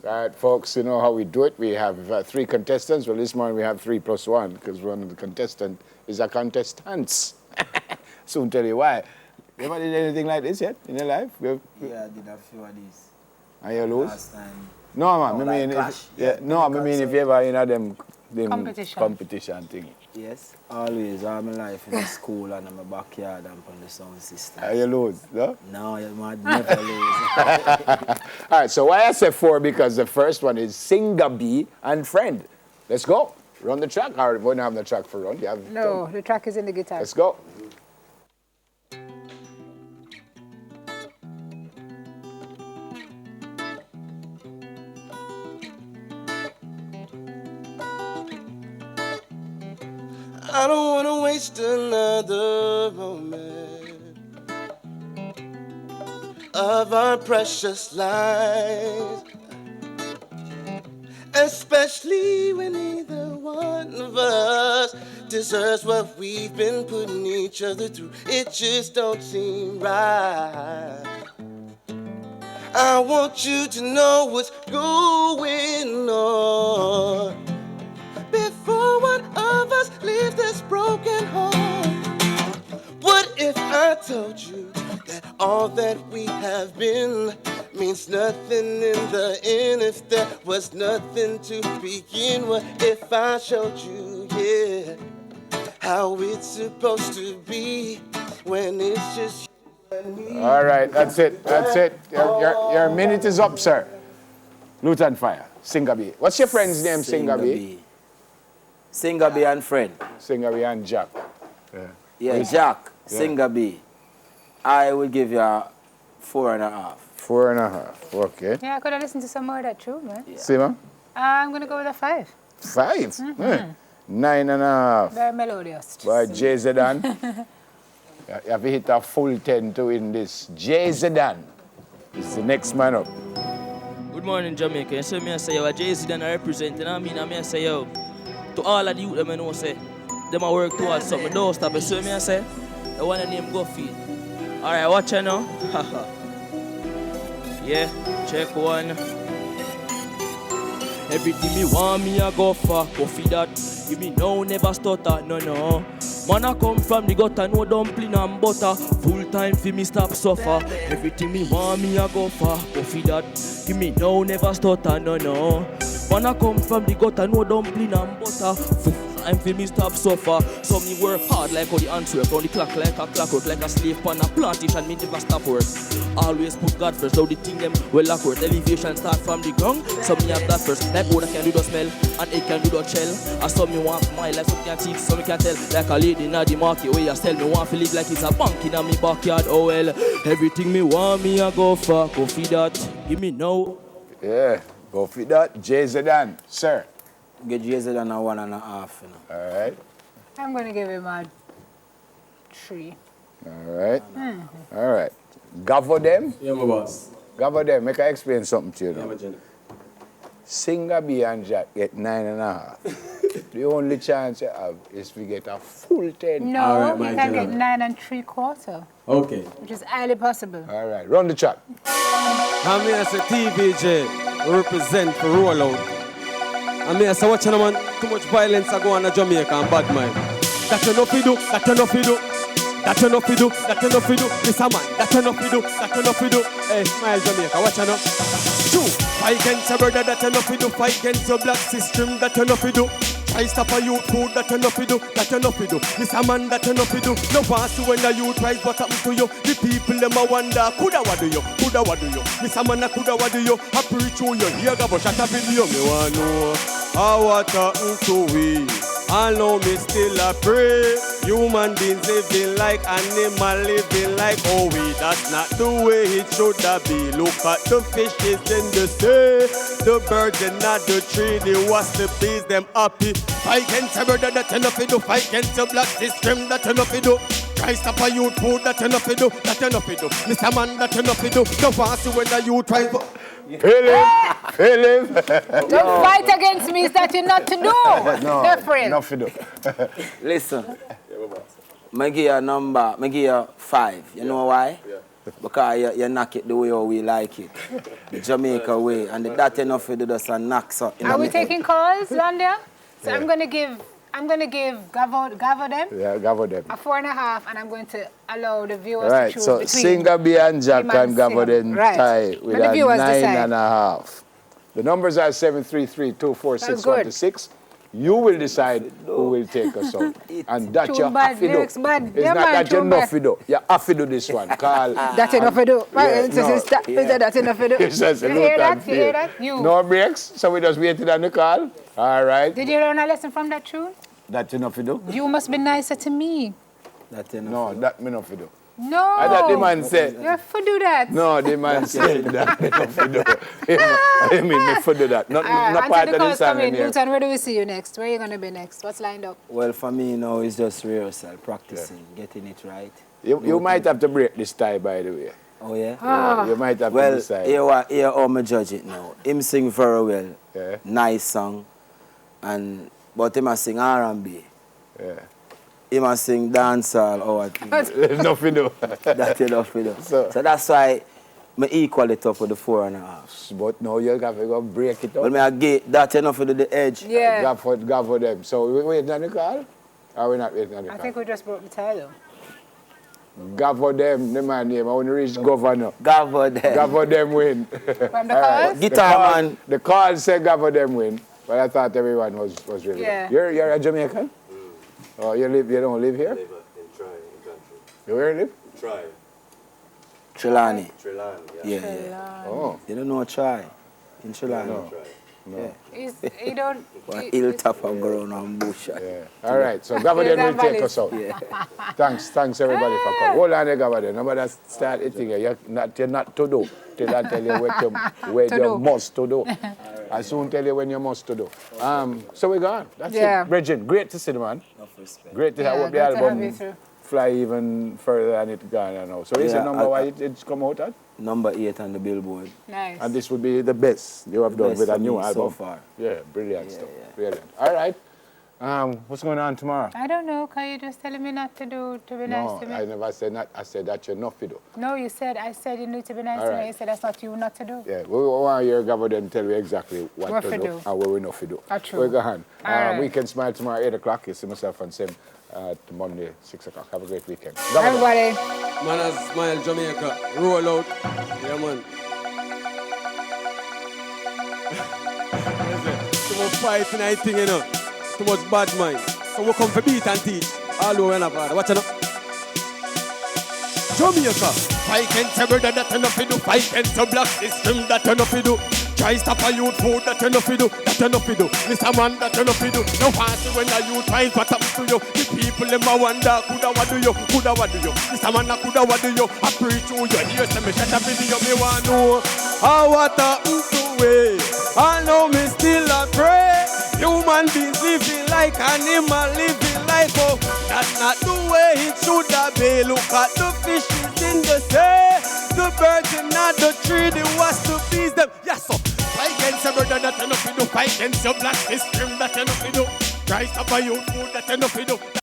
All right, folks, you know how we do it. We have 3 contestants. Well, this morning we have 3 plus 1 because one of the contestants is a contestant. Soon tell you why. You ever did anything like this yet in your life? Yeah, I did a few of these. Are you lose? Last time. No, man. Oh, I mean, like if you ever in them Competition thing. Yes, always. All my life in the school and in my backyard and on the sound system. Are you lose? No? No, you might never lose. All right, so why I say 4? Because the first one is Singabi and Friend. Let's go. Run the track. Or we don't have the track for run. You have No, the track is in the guitar. Let's go. I don't want to waste another moment of our precious lives, especially when neither one of us deserves what we've been putting each other through. It just don't seem right. I want you to know what's going on before one of us leaves this broken home. What if I told you that all that we have been means nothing in the end? If there was nothing to begin with, if I showed you, yeah, how it's supposed to be when it's just you and me. All right, that's it. That's it. Your minute is up, sir. Luton Fire, Singabi. What's your friend's name, Singabi? Singabi and Friend. Singabi and Jack. Yeah, Jack, yeah. Singabi. I will give you a 4.5. 4.5, okay. Yeah, I could have listened to some more of that too, man. Yeah. Sima? I'm going to go with a 5. 5? Mm-hmm. 9.5. Very melodious. By Jay Zedan. You have to hit a full 10 to win this. Jay Zedan is the next man up. Good morning, Jamaica. You see me, I say, yo, Jay Zedan representing. I mean, I say, yo, to all of the youth, I know, say, them I work towards something. Don't stop. You see me, I say, the one name go feed. All right, watch it now. Yeah, check one. Everything me want me, I go for. Go feed that. Give me no, never stutter, no. Man, I come from the gutter, no dumpling and butter. Full time for me, stop suffer. Everything me want me, I go for. Go feed that. Give me no, never stutter, no. Man, I come from the gutter, no dumpling and butter. Full time for me, stop suffer. So me work hard like how the ants work. On the clock like a clockwork, like a slave pan a plantation, me never stop work. Always put God first, so the thing them well awkward. Elevation start from the ground, so me have that first. Like water can do the smell, and it can do the shell. And so me want my life, so me can teach, so me can tell. Like a lady in the market, where you sell me want to live like it's a bank in a me backyard. Oh well, everything me want me, I go for. Go feed that, give me no. Yeah, go feed that. Jay Zedan, sir. Get Jay Zedan a 1.5. You know. All right. I'm going to give him a 3. All right. All right. Governor them? Yeah, my boss. Governor them. Make I explain something to you now. Yeah, my Jenny. Singabi and Jack get 9.5. The only chance you have is to get a full 10. No, All right, you can get 9 3/4. Okay. Which is highly possible. All right. Run the track. I'm here as a TVJ, represent for rollout. I'm here as a watching man, too much violence I go on in Jamaica and bad mind. That you know fi do, that you know fi do. That you know fi do, that you know fi do. This a man, that you know fi do, that you know fi do. Hey, smile Jamaica, watch out now. Fight against your brother, that you know fi do. Fight against your black system, that you know fi do. Try stop a youth food, that you know fi do, that you know fi do. This a man, that you know fi do. No pass you when the youth rise, what happen to you? The people them a wonder, coulda what do you, coulda what do you? This a man a coulda what do you? I preach you, you hear go but shut a video. Me want know how what happen to we. I know me still a pray. Human beings living like animal, living like oh we. That's not the way it should be. Look at the fishes in the sea, the birds in the tree, the wasps, the bees, them happy. Fight against a brother that you know fi do. Fight against a black system that you know fi do. Try stop a youth food that you know fi do, that you know fi do. Mr. Man that you know fi do. Don't pass you when the youth try. Feel him. Don't fight against me, is that you not to do? No, different. not to do. Listen, I give you a number, I give you 5. You know why? Yeah. Because you knock it the way how we like it. The Jamaica way. And that enough to do just a knock. So Are we taking calls, Landia? So I'm gonna give Gavo them Yeah, Gavo them. a 4.5, and I'm going to allow the viewers Right, to choose so between. Singabi and Jack him and and Gavo Singabi. then Right. tie with Let the a viewers 9.5. The numbers are 733-246-126. You will decide who will take us out. And that Tune you bad, have to do. lyrics bad. It's Yeah, not man, that you tune know bad. to do. You have to do this one. Call. That's enough to do. Right, no, that's enough to do. It's just a You little hear that? time You hear feel. that? You. No breaks, so we just waited on the call. All right. Did you learn a lesson from that tune? That's enough to do? You must be nicer to me. That enough. No, that me enough to do. No. I thought the man said. You have to do that. No, the man said that enough to do. I mean, me for do that. Not Until part the of the calls song come in. in here. Luton, where do we see you next? Where are you going to be next? What's lined up? Well, for me now, it's just rehearsal, practicing, getting it right. You might have to break this tie, by the way. Oh, yeah? Ah. You might have to Well, decide. here how me judge it now. Him sing very well. Yeah. Nice song. But him a sing R&B. Yeah. Him a sing dancehall or what. Enough to do. That's enough, you know. So- So that's why me equal it up with the 4.5. But now you have to go break it up. But me I get that enough to do the edge. Yeah. Go for them. So we waiting on the call? Or we not waiting on the I call? think we just broke the tie, though. Go for them, the man name. I want to reach governor. Gavo there. Go for them win. From the All right. calls? Guitar man. The call said go for them win. But I thought everyone was really Yeah. good. You're a Jamaican? Oh, you don't live here? In Try, in country. You where you live? Try. Trelawney. Trilan, Yeah. Oh. You don't know try. In Trelawney. No. Try. You don't... One hilltop and go around and bush. Yeah. All right. So Gavaden will take us out. Thanks everybody for coming. Hold on there, Gavaden. Nobody start eating here. You're not to do. Till I tell you where To you do. must to do. I soon tell you when you must to do. So we're gone. That's Yeah. it. Bridget, great to see the man. Enough respect. Great to Yeah, have the good to have you album through. fly even further than it gone now. So is the Yeah, number why it's come out at? Number 8 on the Billboard. Nice. And this would be the best you have done Best with a for new me album. so far. Yeah, brilliant stuff. yeah. Brilliant. All right. What's going on tomorrow? I don't know, because you're just telling me not to be nice No, to me. I never said not. I said that you're not to do. No, I said you need to be nice All to right. me. You said that's not you not to do. Yeah, we want to hear Gavin tell you exactly what to to do do. and what we not to do. True. We're going. All right. Weekend Smile tomorrow, 8 o'clock. You see myself and Sim Monday, 6 o'clock. Have a great weekend. Gavin. Everybody. Man has smile Jamaica. Roll out. Yeah, man. Too much fight tonight thing, you know. Too much bad mind. So we come for beat and teach. All over and about. Watch out. Jamaica. Fight against a brother that enough to do. Fight against a black system that enough to do. Try stop a youth food that enough to do. That enough to do. Mr. Man that enough to do. No fancy when a youth finds what happens to you. The people them a wonder coulda what do you, coulda what do you. Mr. Man a coulda what do you. I preach to you. Hear some shut a video me want know How what happened to way? I know me still a pray. Human beings living like animal living life. Oh, that's not the way it should have been. Look at the fishes in the sea, the birds in the tree, the wasps, the bees, them. Yes, so. Fight against a brother that enough to do. Fight against your black system that enough to do. Try stop a youth food that enough to do.